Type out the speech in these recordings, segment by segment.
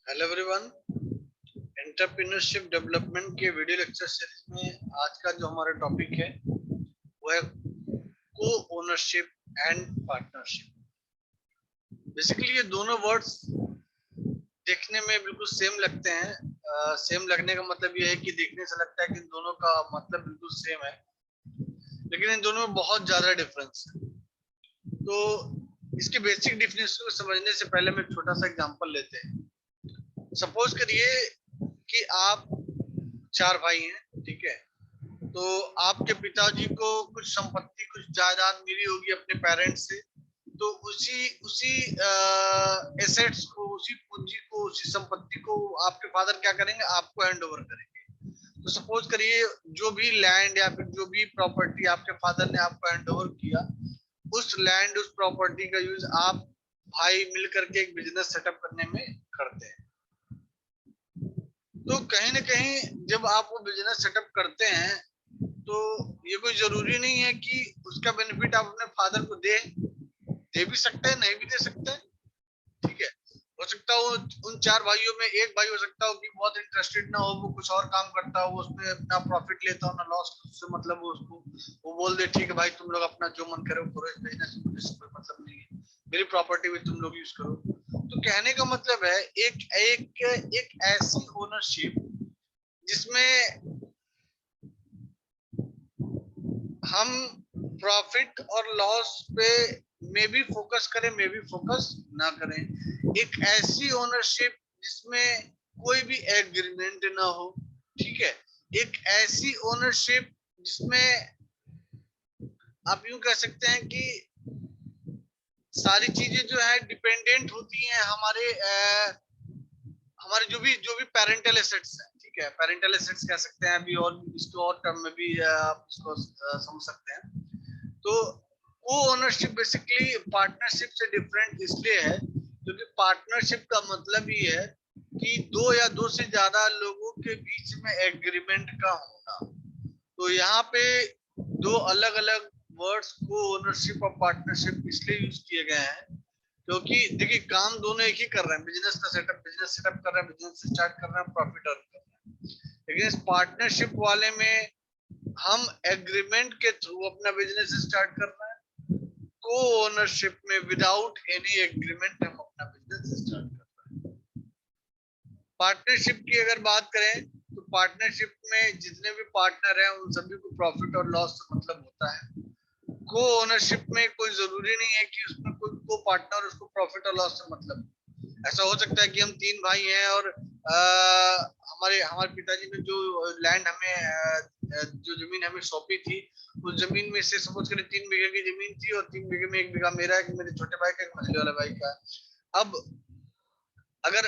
Hello everyone. Entrepreneurship development के video lecture series में आज का जो हमारा टॉपिक है वो है को ओनरशिप एंड पार्टनरशिप। बेसिकली ये दोनों वर्ड्स देखने में बिल्कुल सेम लगते हैं। सेम लगने का मतलब ये है कि देखने से लगता है कि इन दोनों का मतलब बिल्कुल सेम है, लेकिन इन दोनों में बहुत ज्यादा डिफरेंस है। तो इसके बेसिक डिफरेंस को समझने से पहले मैं एक छोटा सा एग्जांपल लेते हैं। सपोज करिए कि आप चार भाई हैं, ठीक है। तो आपके पिताजी को कुछ संपत्ति, कुछ जायदाद मिली होगी अपने पेरेंट्स से। तो उसी उसी एसेट्स को, उसी पूंजी को, उसी संपत्ति को आपके फादर क्या करेंगे, आपको हैंड ओवर करेंगे। तो सपोज करिए जो भी लैंड या फिर जो भी प्रॉपर्टी आपके फादर ने आपको हैंड ओवर किया, उस लैंड, उस प्रॉपर्टी का यूज आप भाई मिलकर के एक बिजनेस सेटअप करने में करते हैं। तो कहीं ना कहीं जब आप वो बिजनेस सेटअप करते हैं तो ये कोई जरूरी नहीं है कि उसका बेनिफिट आप अपने फादर को दे भी सकते हैं, नहीं भी दे सकते हैं, ठीक है। हो सकता हो उन चार भाइयों में एक भाई हो सकता हो कि बहुत इंटरेस्टेड ना हो, वो कुछ और काम करता हो, वो उसमें अपना प्रॉफिट लेता हो ना लॉस, उससे मतलब वो उसको वो बोल दे ठीक है भाई तुम लोग अपना जो मन करे वो करो, इस बिजनेस में मुझे कोई मतलब नहीं है, मेरी प्रॉपर्टी भी तुम लोग यूज करो। तो कहने का मतलब है एक एक एक ऐसी ओनरशिप जिसमें हम प्रॉफिट और लॉस पे मे भी फोकस करें, मे भी फोकस ना करें। एक ऐसी ओनरशिप जिसमें कोई भी एग्रीमेंट ना हो, ठीक है। एक ऐसी ओनरशिप जिसमें आप यूं कह सकते हैं कि सारी चीजें जो है डिपेंडेंट होती हैं हमारे जो भी पेरेंटल एसेट्स हैं, ठीक है। पेरेंटल एसेट्स कह सकते हैं अभी, और इसको और टर्म में भी आप इसको समझ सकते हैं। तो वो ओनरशिप बेसिकली पार्टनरशिप से डिफरेंट इसलिए है क्योंकि पार्टनरशिप का मतलब ही है कि दो या दो से ज्यादा लोगों के बीच में एग्रीमेंट का होना। तो यहाँ पे दो अलग अलग वर्ड्स को ओनरशिप और पार्टनरशिप इसलिए यूज किए गए हैं क्योंकि देखिए काम दोनों एक ही कर रहे हैं, बिजनेस सेटअप कर रहे हैं, बिजनेस स्टार्ट कर रहे हैं, प्रॉफिट अर्न कर रहे हैं। लेकिन इस पार्टनरशिप वाले में हम एग्रीमेंट के थ्रू अपना बिजनेस स्टार्ट कर रहे हैं, को ओनरशिप में विदाउट एनी एग्रीमेंट हम अपना बिजनेस स्टार्ट कर रहे हैं। पार्टनरशिप की अगर बात करें तो पार्टनरशिप में जितने भी पार्टनर हैं उन सभी को प्रॉफिट और लॉस से मतलब होता है। को ओनरशिप में कोई जरूरी नहीं है कि उसमें कोई को पार्टनर, उसको प्रॉफिट और लॉस से मतलब। ऐसा हो सकता है कि हम तीन भाई हैं और हमारे हमारे पिताजी ने जो लैंड हमें जो जमीन हमें सौंपी थी, उस जमीन में से सपोज करें 3 बीघे की जमीन थी और 3 बीघे में 1 बीघा मेरा है, मेरे छोटे भाई का, एक मझले वाला भाई का। अब अगर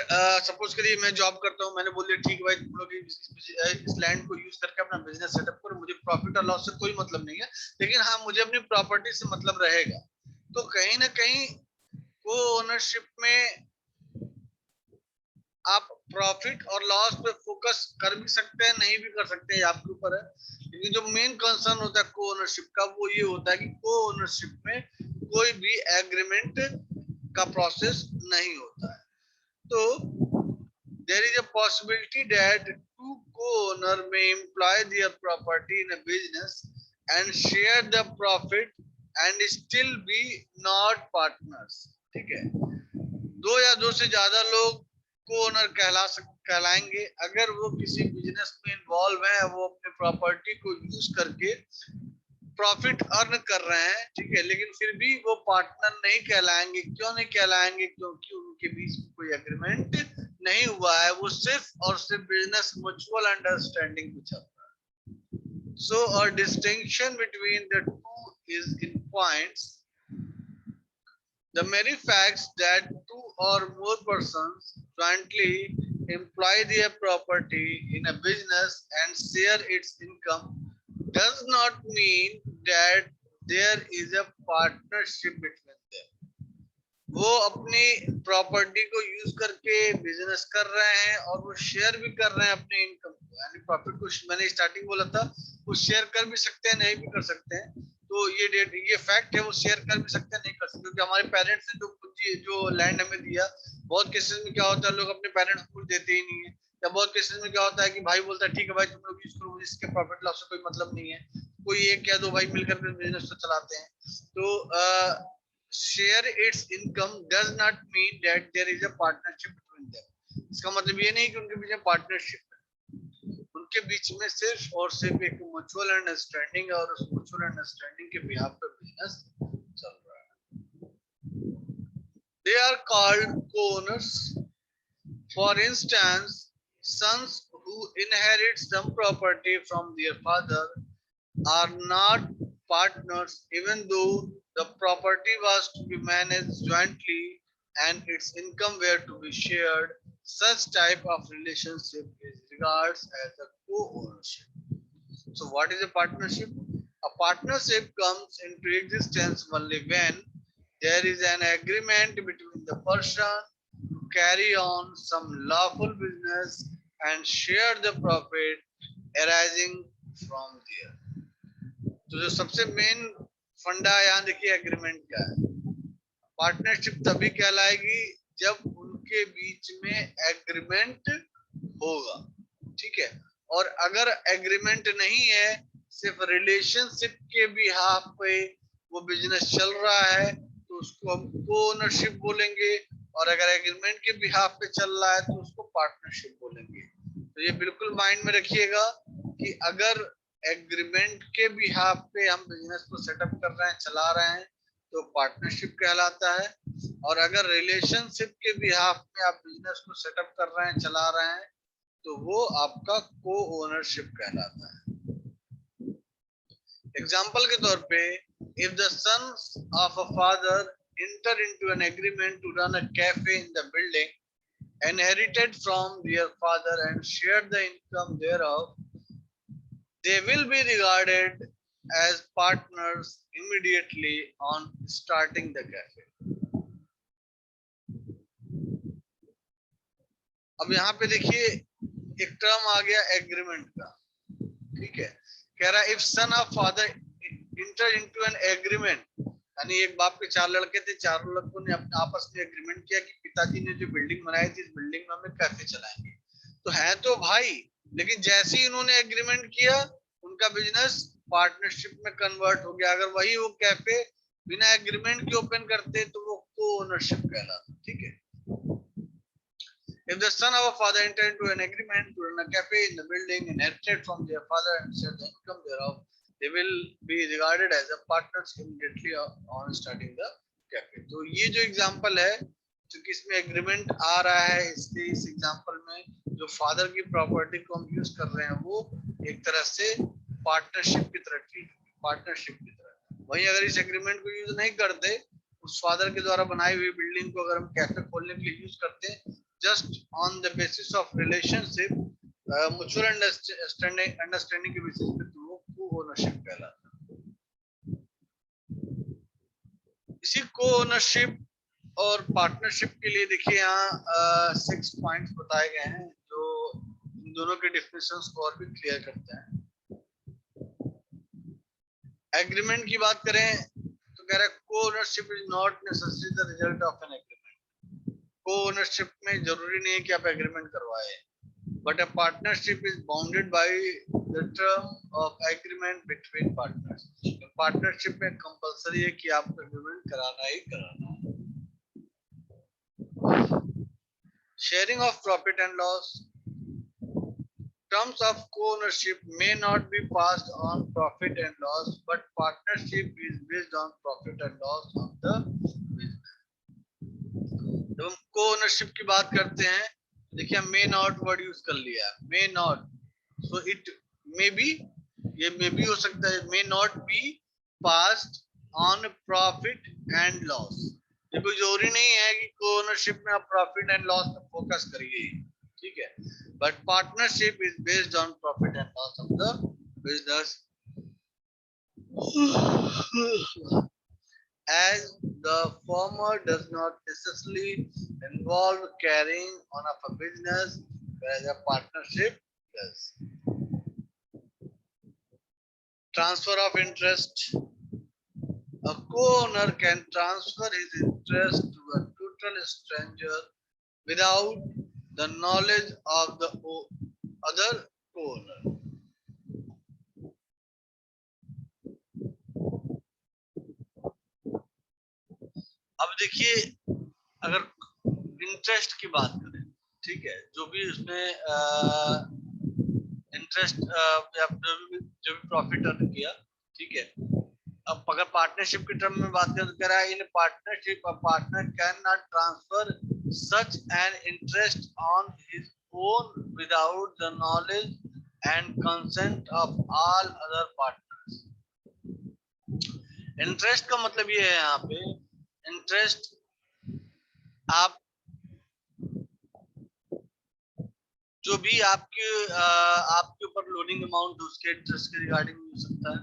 सपोज करिए मैं जॉब करता हूँ, मैंने बोल दिया ठीक है भाई तुम लोग इस लैंड को यूज करके अपना बिजनेस सेटअप करो, मुझे प्रॉफिट और लॉस से कोई मतलब नहीं है, लेकिन हाँ मुझे अपनी प्रॉपर्टी से मतलब रहेगा। तो कहीं ना कहीं वो ओनरशिप में आप प्रॉफिट और लॉस पे फोकस कर भी सकते हैं, नहीं भी कर सकते हैं, आपके ऊपर है। लेकिन जो मेन कंसर्न होता है को ओनरशिप का वो ये होता है कि को ओनरशिप में कोई भी एग्रीमेंट का प्रोसेस नहीं होता है। तो there is a possibility that two co-owner may employ their property in a business and share the profit and still be not partners, ठीक है। दो या दो से ज्यादा लोग को ओनर कहलाएंगे अगर वो किसी बिजनेस में इन्वॉल्व है, वो अपने प्रॉपर्टी को यूज करके प्रॉफिट अर्न कर रहे हैं, ठीक है। लेकिन फिर भी वो पार्टनर नहीं कहलाएंगे। क्यों नहीं कहलाएंगे? क्योंकि उनके बीच में कोई एग्रीमेंट नहीं हुआ है, वो सिर्फ और सिर्फ बिजनेस म्यूचुअल अंडरस्टैंडिंग पे चल रहा है। So a distinction between the two is in points the very facts that two or more persons jointly employ their property in a business and share its income does not mean that there is a partnership between them. वो अपनी property को use करके business कर रहे हैं और वो share भी कर रहे हैं अपने इनकम को, यानी प्रॉफिट को मैंने स्टार्टिंग बोला था वो शेयर कर भी सकते हैं, नहीं भी कर सकते हैं। तो ये फैक्ट है, वो शेयर कर भी सकते हैं, नहीं कर सकते, क्योंकि हमारे पेरेंट्स ने जो जो लैंड हमें दिया, बहुत केसेस में क्या होता है लोग अपने पेरेंट्स को देते ही नहीं है, या बहुत केसेस में क्या होता है कि भाई बोलता है ठीक है भाई तुम लोग यूज करो, मुझे इसके प्रॉफिट लॉस से कोई मतलब नहीं है, कोई एक या दो भाई मिलकर बिजनेस को चलाते हैं। तो share its income does not mean that there is a partnership between them. इसका मतलब ये नहीं कि उनके बीच में पार्टनरशिप है, उनके बीच में सिर्फ और सिर्फ एक म्यूचुअल अंडरस्टैंडिंग है, और उस म्यूचुअल अंडरस्टैंडिंग के बिहाफ पे बिजनेस चल रहा है। They are called co-owners. For instance, sons who inherit some property from their father are not partners even though the property was to be managed jointly and its income were to be shared. Such type of relationship is regarded as a co-ownership. So what is a partnership? A partnership comes into existence only when there is an agreement between the person to carry on some lawful business and share the profit arising from there. तो जो सबसे main फंडा यहाँ देखिए agreement का है, partnership तभी कहलाएगी जब उनके बीच में एग्रीमेंट होगा, ठीक है। और अगर एग्रीमेंट नहीं है, सिर्फ रिलेशनशिप के बिहाफ पे वो बिजनेस चल रहा है, तो उसको हम को ओनरशिप बोलेंगे, और अगर एग्रीमेंट के बिहाफ पे चल रहा है तो उसको पार्टनरशिप बोलेंगे। तो ये बिल्कुल माइंड में रखिएगा कि अगर एग्रीमेंट के बिहाफ पे हम बिजनेस को सेटअप कर रहे हैं, चला रहे हैं, तो पार्टनरशिप कहलाता है, और अगर रिलेशनशिप के बिहाफ पे आप बिजनेस को सेटअप कर रहे हैं, चला रहे हैं, तो वो आपका को ओनरशिप कहलाता है। एग्जाम्पल के तौर पे, if the sons of a father enter into an agreement to run a cafe in the building inherited from their father and share the income thereof, they will be regarded as partners immediately on starting the cafe. अब यहाँ पे देखिए एक term आ गया agreement का, ठीक है। कह रहा है if son of father inter into an agreement, यानी एक बाप के चार लड़के थे, चारों लड़कों ने अपने आपस में एग्रीमेंट किया कि पिताजी ने जो बिल्डिंग बनाई थी, इस बिल्डिंग में हमें कैफे चलाएंगे। तो है तो भाई, लेकिन जैसे ही उन्होंने एग्रीमेंट किया, उनका बिजनेस पार्टनरशिप में कन्वर्ट हो गया। अगर वही वो कैफे बिना एग्रीमेंट के ओपन करते तो वो को ओनरशिप कहलाता, ठीक है। If the son of a father enter into an agreement to run a cafe in the building inherited from their father and share the income thereof, they will be regarded as a partners immediately on starting the cafe. तो ये जो example है, क्योंकि इसमें agreement आ रहा है, इसलिए इस एग्जांपल में जो फादर की प्रॉपर्टी को हम यूज कर रहे हैं, वो एक तरह से पार्टनरशिप की तरह ट्रीट, पार्टनरशिप की तरह। वहीं अगर इस एग्रीमेंट को यूज नहीं करते, उस फादर के द्वारा बनाई हुई बिल्डिंग को अगर हम कैफे खोलने के लिए यूज करते हैं, just on the basis of relationship, mutual understanding के basis पे, तो वो co-ownership कहलाता है। इसी co-ownership और partnership के लिए देखिए यहाँ 6 पॉइंट्स बताए गए हैं, जो इन दोनों के डिफिनेशंस को और भी क्लियर करते हैं। एग्रीमेंट की बात करें तो कह रहा है co-ownership is not necessarily the result of an agreement. को-ओनरशिप में जरूरी नहीं है कि आप एग्रीमेंट करवाए, but a partnership is bounded by the term of agreement between partners. Partnership में कंपलसरी है कि आपको एग्रीमेंट कराना ही कराना है। Sharing of profit and loss, terms of co-ownership may not be passed on profit and loss, but partnership is based on profit and loss of the business. जब हम को ओनरशिप की बात करते हैं, देखिए हम मे नॉट वर्ड यूज कर लिया, may not, so it may be, ये मे बी हो सकता है, may not be passed on profit and loss. ये कोई जरूरी नहीं है कि को ओनरशिप में आप प्रॉफिट एंड लॉस पे फोकस करिए, ठीक है, but partnership is based on profit and loss of the business. As the former does not necessarily involve carrying on of a business, whereas a partnership does. Transfer of interest. A co-owner can transfer his interest to a total stranger without the knowledge of the other co-owner. अब देखिए, अगर interest की बात करें, ठीक है, जो भी उसमें इंटरेस्ट या जो भी प्रॉफिट अर्न किया, ठीक है, अब अगर पार्टनरशिप के टर्म में बात करें तो कह रहा है in partnership a partner can not transfer such an interest on his own without the knowledge and consent of all other partners. Interest का मतलब ये है, यहाँ पे इंटरेस्ट आप जो भी आपके ऊपर लोडिंग अमाउंट उसके इंटरेस्ट के रिगार्डिंग हो सकता है,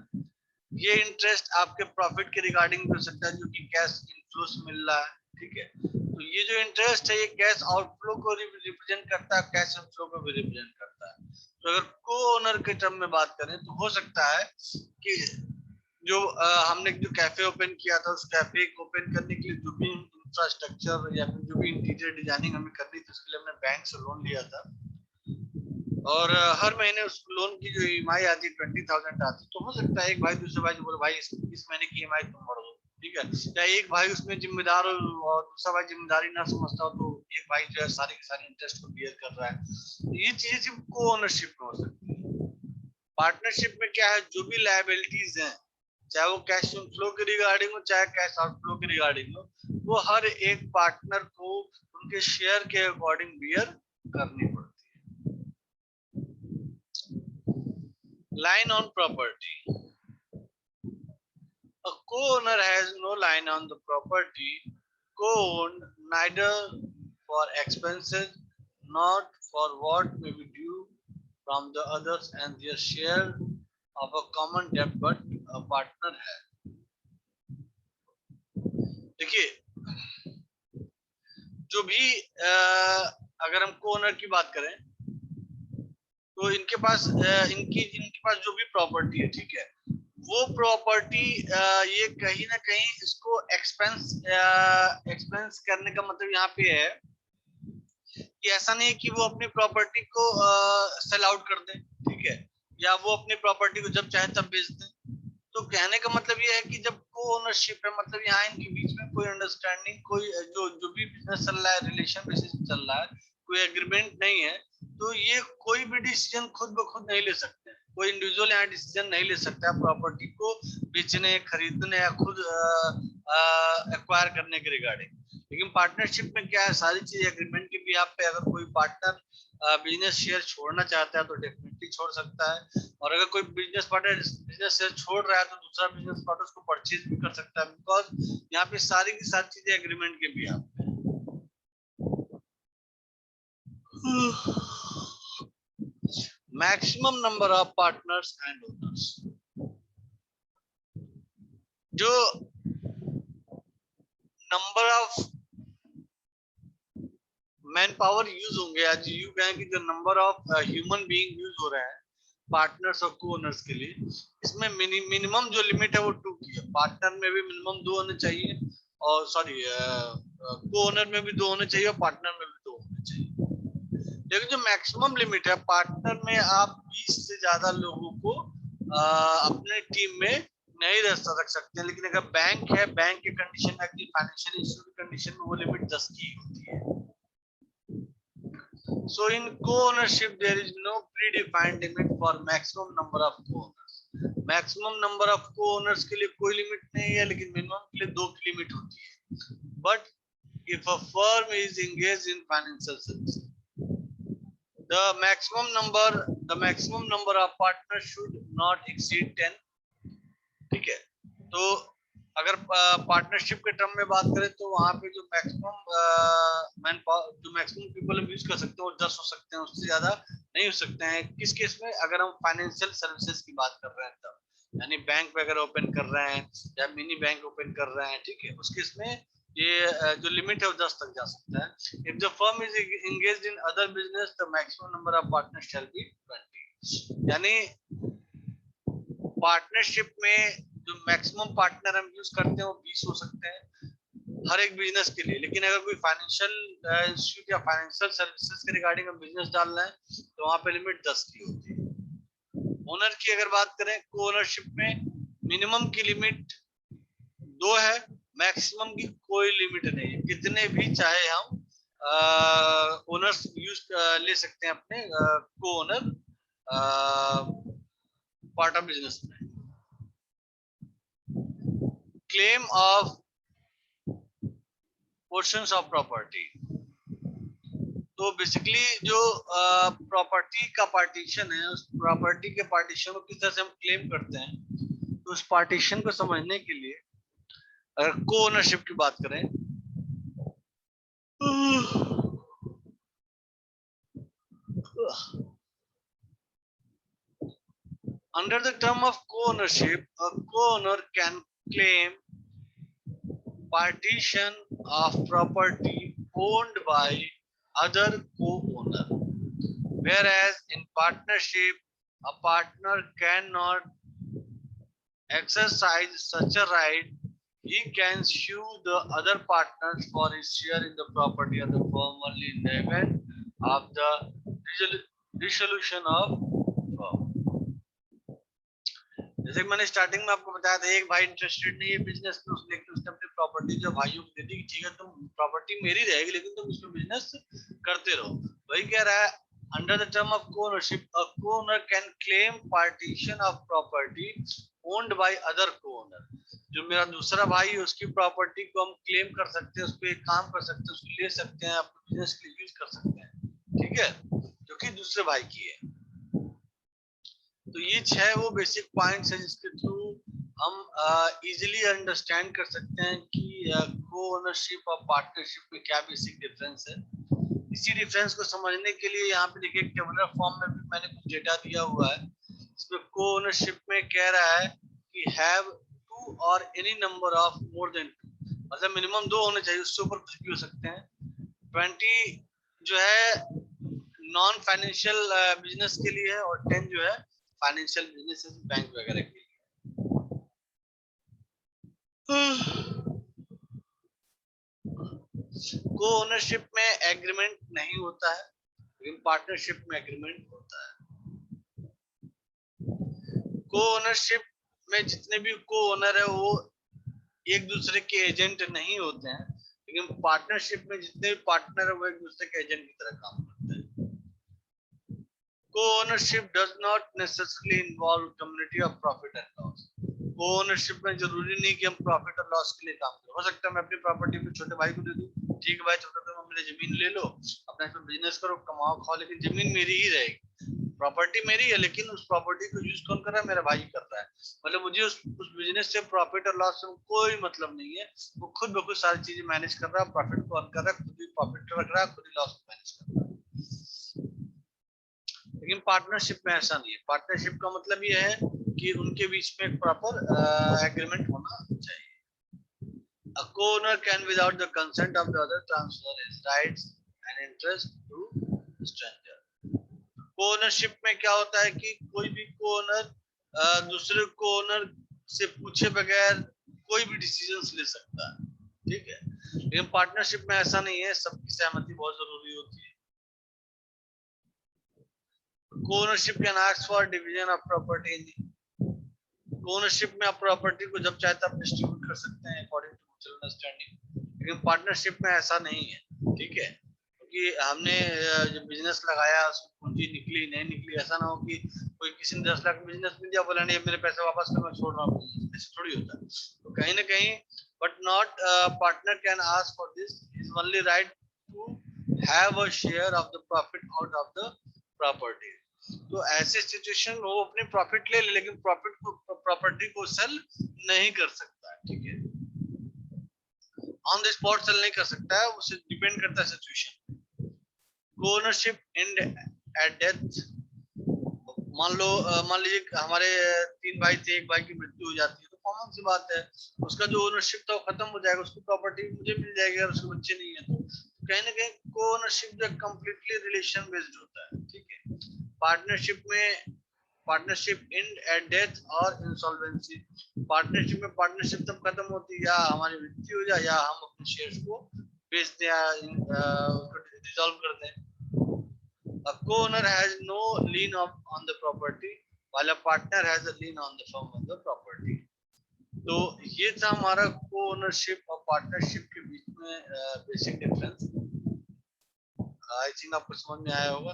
ये इंटरेस्ट आपके प्रॉफिट के रिगार्डिंग भी हो सकता है जो कि कैश इनफ्लो से मिल रहा है, ठीक है। तो ये जो इंटरेस्ट है ये कैश आउटफ्लो को रिप्रेजेंट करता है, कैश इनफ्लो को भी रिप्रेजेंट करता है। तो अगर को ओनर के टर्म में बात करें तो हो सकता है कि जो हमने जो कैफे ओपन किया था, उस कैफे को ओपन करने के लिए जो भी इंफ्रास्ट्रक्चर या फिर जो भी इंटीरियर डिजाइनिंग हमें करनी थी उसके लिए हमने बैंक से लोन लिया था, और हर महीने उस लोन की जो ईएमआई आती है 20,000 आती है। तो हो सकता है एक भाई दूसरे भाई बोले भाई इस महीने की ईएमआई तुम भर दो, ठीक है, या एक भाई उसमें जिम्मेदार हो और दूसरा भाई जिम्मेदारी ना समझता हो तो एक भाई जो है सारी की सारी इंटरेस्ट को बियर कर रहा है। ये चीजें सिर्फ को ओनरशिप में हो सकती है। पार्टनरशिप में क्या है, जो भी लायबिलिटीज हैं, चाहे वो कैश इनफ्लो के रिगार्डिंग हो चाहे कैश आउटफ्लो के रिगार्डिंग हो, वो हर एक पार्टनर को उनके शेयर के अकॉर्डिंग बियर करनी पड़ती है। Line on property, a co-owner has no line on the property co-owned, neither for expenses not for what may be due from the others and their share of a common debt, but a partner है। देखिए, जो भी अगर हम को-ओनर की बात करें तो इनके पास इनके पास जो भी प्रॉपर्टी है, ठीक है, वो प्रॉपर्टी ये कहीं ना कहीं इसको एक्सपेंस करने का मतलब यहाँ पे है कि ऐसा नहीं है कि वो अपनी प्रॉपर्टी को सेल आउट कर दे, ठीक है, या वो अपनी प्रॉपर्टी को जब चाहे तब बेच दे। तो कहने का मतलब ये है कि जब को ओनरशिप है, मतलब यहाँ इनके बीच में कोई अंडरस्टैंडिंग, कोई जो भी बिजनेस चल रहा है, रिलेशन बेसिस पे चल रहा है, कोई एग्रीमेंट नहीं है, तो ये कोई भी डिसीजन खुद ब खुद नहीं ले सकते। कोई इंडिविजुअल यहाँ डिसीजन नहीं ले सकता प्रॉपर्टी को बेचने, खरीदने या खुद एक्वायर करने के रिगार्डिंग। लेकिन पार्टनरशिप में क्या है, सारी चीज एग्रीमेंट के भी पे अगर कोई पार्टनर बिजनेस शेयर छोड़ना चाहता है तो डेफिनेटली छोड़ सकता है, और अगर कोई बिजनेस पार्टनर बिजनेस शेयर छोड़ रहा है तो दूसरा बिजनेस पार्टनर उसको परचेज भी कर सकता है, बिकॉज यहाँ पे सारी की सारी चीजें एग्रीमेंट के भी पे। Maximum number of partners and owners, जो number of man power use होंगे, आज यू कहें कि जो number of human being use हो रहे हैं पार्टनर्स और को ओनर्स के लिए, इसमें मिनिमम जो लिमिट है वो 2 की है। पार्टनर में भी मिनिमम 2 होने चाहिए, और सॉरी को ओनर में भी 2 होने चाहिए और पार्टनर में भी 2 होने चाहिए। लेकिन जो मैक्सिमम लिमिट है, पार्टनर में आप 20 से ज्यादा लोगों को अपने टीम में नहीं रख सकते, लेकिन अगर बैंक है, बैंक के कंडीशन में, फाइनेंशियल इंस्टीट्यूट की कंडीशन में वो लिमिट 10 की होती है। So in co-ownership there is no predefined limit for maximum number of co-owners. Maximum number of co-owners के लिए कोई लिमिट नहीं है, लेकिन मिनिमम के लिए 2 की लिमिट होती है। But if a firm is engaged in financial services, the maximum number of partners should not exceed 10, ठीक है। तो अगर पार्टनरशिप के टर्म में बात करें तो वहां पे जो मैक्सिमम जो मैक्सिमम पीपल यूज कर सकते हैं वो 10 हो सकते हैं, उससे ज्यादा नहीं हो सकते हैं। किस केस में, अगर हम फाइनेंशियल सर्विसेज की बात कर रहे हैं तब, यानी बैंक वगैरह ओपन कर रहे हैं या मिनी बैंक ओपन कर रहे हैं, ठीक है, उस केस में ये जो लिमिट है वो 10 तक जा सकता है। If the firm is engaged in other business the maximum number of partners shall be 20। यानी पार्टनरशिप में जो मैक्सिमम पार्टनर हम यूज करते हैं वो 20 हो सकते हैं हर एक बिजनेस के लिए। लेकिन अगर कोई फाइनेंशियल इंस्टीट्यूट या फाइनेंशियल सर्विसेज के रिगार्डिंग हम बिजनेस डालना है तो वहां पे लिमिट 10 की होती है। ओनर की अगर बात करें, को ओनरशिप में मिनिमम की लिमिट 2 है, मैक्सिमम की कोई लिमिट नहीं है। कितने भी चाहे हम ओनर्स यूज ले सकते हैं अपने को ओनर पार्ट ऑफ बिजनेस में। Claim of portions of property, तो बेसिकली जो प्रॉपर्टी का पार्टीशन है, उस प्रॉपर्टी के पार्टीशन को किस तरह से हम क्लेम करते हैं, तो उस पार्टीशन को समझने के लिए अगर को ओनरशिप की बात करें, under the term of co-ownership, a co-owner can claim partition of property owned by other co-owner, whereas in partnership a partner cannot exercise such a right. He can sue the other partners for his share in the property of the firm only in the event of the dissolution of firm. जैसे कि मैंने starting में आपको बताया था, एक भाई interested नहीं है बिजनेस में, उसने अपनी प्रॉपर्टी जो भाइयों को दे दी, ठीक है तुम प्रॉपर्टी मेरी रहेगी लेकिन तुम इसमें बिजनेस करते रहो। वही कह रहा है, under the term of co-ownership a co-owner can claim partition of property owned by other co-owner. जो मेरा दूसरा भाई है उसकी प्रॉपर्टी को हम क्लेम कर सकते हैं, उस पर काम कर सकते हैं, उसको ले सकते हैं, अपने बिजनेस के लिए यूज कर सकते हैं, ठीक है, जो कि दूसरे भाई की है। तो ये 6 वो बेसिक पॉइंट्स है जिसके थ्रू हम इजीली अंडरस्टैंड कर सकते हैं कि को ओनरशिप और पार्टनरशिप में क्या बेसिक डिफरेंस है। इसी डिफरेंस को समझने के लिए यहाँ पे देखिए टेबुलर फॉर्म में भी मैंने कुछ डेटा दिया हुआ है। इसमें को ओनरशिप में कह रहा है कि हैव 2 और any number of more than 2, मतलब मिनिमम 2 होने चाहिए, उससे ऊपर कुछ भी हो सकते हैं। 20 जो है नॉन फाइनेंशियल बिजनेस के लिए है और 10 जो है फाइनेंशियल बिजनेस बैंक वगैरह के लिए। को ओनरशिप में एग्रीमेंट नहीं होता है, लेकिन पार्टनरशिप में एग्रीमेंट होता है। को ओनरशिप में जितने भी को ओनर है वो एक दूसरे के एजेंट नहीं होते हैं, लेकिन पार्टनरशिप में जितने भी पार्टनर है वो एक दूसरे के एजेंट की तरह काम करते हैं। Co-ownership does not necessarily involve community of profit and loss. Co-ownership में जरूरी नहीं कि हम प्रॉफिट और लॉस के लिए काम करें। हो सकता है मैं अपनी प्रॉपर्टी अपने छोटे भाई को दे दूं, ठीक है भाई छोटे भाई मेरी जमीन ले लो, अपना इसमें बिजनेस करो, कमाओ खाओ, लेकिन जमीन मेरी ही रहेगी, प्रॉपर्टी मेरी है, लेकिन उस प्रॉपर्टी को यूज कौन कर रहा है, मेरा भाई कर रहा है। मतलब मुझे उस बिजनेस से प्रॉफिट और लॉस से कोई मतलब नहीं है, वो खुद ब खुद सारी चीजें मैनेज कर रहा है, प्रॉफिट को अर्न कर रहा है, खुद ही प्रॉफिट रख रहा है, खुद ही लॉस को मैनेज कर रहा है। लेकिन पार्टनरशिप में ऐसा नहीं है। पार्टनरशिप का मतलब ये है कि उनके बीच में एक प्रॉपर एग्रीमेंट होना चाहिए। A co-owner can without the consent of the other transfer his rights and interest to stranger. Co-ownership में क्या होता है कि कोई भी co-owner दूसरे co-owner से पूछे बगैर कोई भी डिसीजंस ले सकता है, ठीक है, लेकिन पार्टनरशिप में ऐसा नहीं है, सबकी सहमति बहुत जरूरी होती है। Co-ownership can ask for division of property. Co-ownership में आप प्रॉपर्टी को जब चाहे तब डिस्ट्रीब्यूट कर सकते हैं अकॉर्डिंग टू म्यूचुअल अंडरस्टैंडिंग, लेकिन पार्टनरशिप में ऐसा नहीं है, ठीक है, क्योंकि हमने जो बिजनेस लगाया उसकी पूंजी निकली नहीं निकली, ऐसा ना हो कि कोई किसी ने 10 लाख बिजनेस में दिया, बोला नहीं मेरे पैसे वापस कर, मैं छोड़ रहा हूँ, ऐसा थोड़ी होता है। तो कहीं ना कहीं but not partner can ask for this, is only right to have a share of the profit out of the property. तो ऐसे सिचुएशन में वो अपने प्रॉफिट ले, लेकिन प्रॉफिट को प्रॉपर्टी को सेल नहीं कर सकता, ठीक है, ऑन द स्पॉट सेल नहीं कर सकता है, उससे डिपेंड करता है situation. Ownership and at death, मान लीजिए हमारे 3 भाई थे, एक भाई की मृत्यु हो जाती है, तो कॉमन सी बात है उसका जो ओनरशिप था वो खत्म हो जाएगा, उसकी प्रॉपर्टी मुझे मिल जाएगी अगर उसके बच्चे नहीं है तो। कहीं ना कहीं को ओनरशिप जो कंप्लीटली रिलेशन बेस्ड होता है, ठीक है। पार्टनरशिप में पार्टनरशिप इन एट डेथ और इंसॉल्वेंसी। पार्टनरशिप में पार्टनरशिप तब खत्म होती है या हमारी मृत्यु हो जाए या हम अपने शेयर्स को बेच दें या डिसॉल्व कर दें। A co-owner has no lien on the property while a partner has a lien on the firm of the property। तो ये था हमारा को-ओनरशिप और पार्टनरशिप के बीच में बेसिक डिफरेंस। आई थिंक आपको समझ में आया होगा।